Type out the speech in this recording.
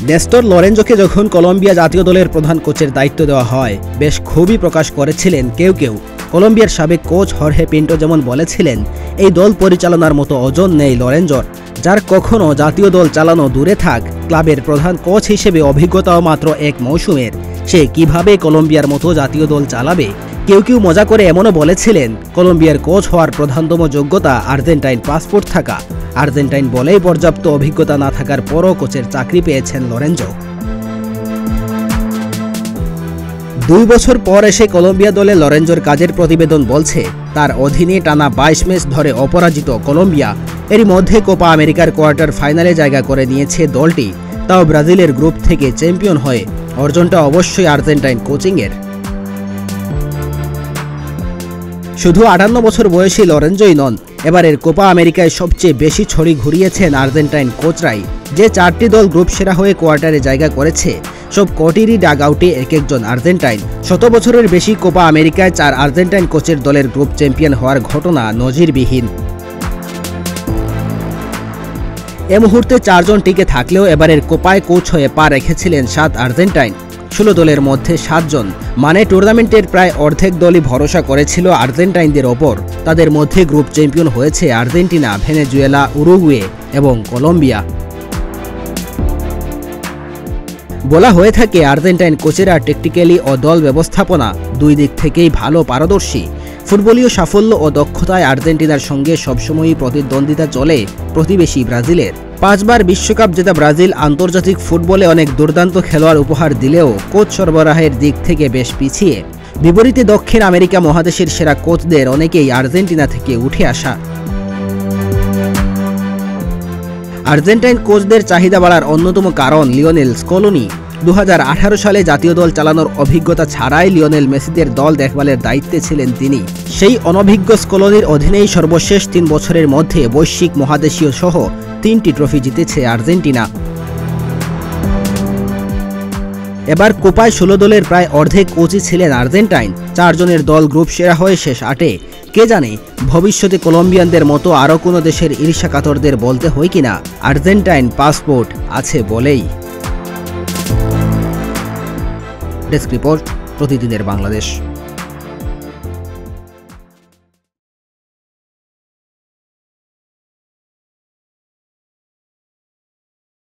Nestor লরেঞ্জোকে যখন Colombia জাতীয় দলের প্রধান কোচের দায়িত্ব দেওয়া হয় বেশ ক্ষোভই প্রকাশ করেছিলেন কেউ কেউ। কলম্বিয়ার সাবেক কোচ হর্হে পিন্টো যেমন বলেছিলেন, এই দল পরিচালনার মতো ওজন নেই লরেঞ্জোর, যার কখনো জাতীয় দল চালানো দূরে থাক, ক্লাবের প্রধান কোচ হিসেবে অভিজ্ঞতাও মাত্র এক মৌসুমের, সে কিভাবে কলম্বিয়ার মতো জাতীয় দল চালাবে। কেউ কেউ মজা করে এমনও বলেছিলেন, কলম্বিয়ার কোচ হওয়ার প্রধানতম যোগ্যতা আর্জেন্টাইন পাসপোর্ট থাকা। আর্জেন্টাইন বলেই পর্যাপ্ত অভিজ্ঞতা না থাকার পরও কোচের চাকরি পেয়েছেন লরেঞ্জো। 2 বছর পর এসে কলম্বিয়া দলে লরেঞ্জোর কাজের প্রতিবেদন বলছে, তার অধীনে টানা 22 ম্যাচ ধরে অপরাজিত কলম্বিয়া। এরই মধ্যে কোপা আমেরিকার কোয়ার্টার ফাইনালে জায়গা করে নিয়েছে দলটি, তাও ব্রাজিলের গ্রুপ থেকে চ্যাম্পিয়ন হয়ে। অর্জনটা অবশ্যই আর্জেন্টাইন কোচিংয়ের। শুধু 58 বছর বয়সী লরেঞ্জোই নন, এবারের কোপা আমেরিকায় সবচেয়ে বেশি ছড়ি ঘুরিয়েছেন আর্জেন্টাইন কোচরাই। যে 4টি দল গ্রুপ সেরা হয়ে কোয়ার্টারে জায়গা করেছে, সব কটিরই ডাগ আউটে এক একজন আর্জেন্টাইন। 100 বছরের বেশি কোপা আমেরিকায় 4 আর্জেন্টাইন কোচের দলের গ্রুপ চ্যাম্পিয়ন হওয়ার ঘটনা নজিরবিহীন। এ মুহূর্তে 4 জন টিকে থাকলেও এবারের কোপায় কোচ হয়ে পা রেখেছিলেন 7 আর্জেন্টাইন। 16 দলের মধ্যে 7 জন, মানে টুর্নামেন্টের প্রায় অর্ধেক দলই ভরসা করেছিল আর্জেন্টাইনদের ওপর। তাদের মধ্যে গ্রুপ চ্যাম্পিয়ন হয়েছে আর্জেন্টিনা, ভেনেজুয়েলা, উরুগুয়ে এবং কলম্বিয়া। বলা হয়ে থাকে, আর্জেন্টাইন কোচেরা টেকটিক্যালি ও দল ব্যবস্থাপনা 2 দিক থেকেই ভালো পারদর্শী। ফুটবলীয় সাফল্য ও দক্ষতায় আর্জেন্টিনার সঙ্গে সবসময়ই প্রতিদ্বন্দ্বিতা চলে প্রতিবেশী ব্রাজিলের। 5 বার বিশ্বকাপ জেতা ব্রাজিল আন্তর্জাতিক ফুটবলে অনেক দুর্দান্ত খেলোয়াড় উপহার দিলেও কোচ সরবরাহের দিক থেকে বেশ পিছিয়ে। বিপরীতে দক্ষিণ আমেরিকা মহাদেশের সেরা কোচদের অনেকেই আর্জেন্টিনা থেকে উঠে আসা। আর্জেন্টাইন কোচদের চাহিদা বাড়ার অন্যতম কারণ লিওনেল স্কলোনি। 2018 সালে জাতীয় দল চালানোর অভিজ্ঞতা ছাড়াই লিওনেল মেসিদের দল দেখভালের দায়িত্বে ছিলেন তিনি। সেই অনভিজ্ঞ স্কলোনির অধীনেই সর্বশেষ 3 বছরের মধ্যে বৈশ্বিক, মহাদেশীয় সহ 3টি ট্রফি জিতেছে আর্জেন্টিনা। এবার কোপায় 16 দলের প্রায় অর্ধেক কোচই ছিলেন আর্জেন্টাইন। 4 জনের দল গ্রুপ সেরা হয়ে শেষ 8-এ। কে জানে ভবিষ্যতে কলম্বিয়ানদের মতো আরও কোনো দেশের ঈর্ষাকাতরদের বলতে হয় কিনা, আর্জেন্টাইন পাসপোর্ট আছে বলেই। ডেস্ক রিপোর্ট, প্রতিদিনের বাংলাদেশ।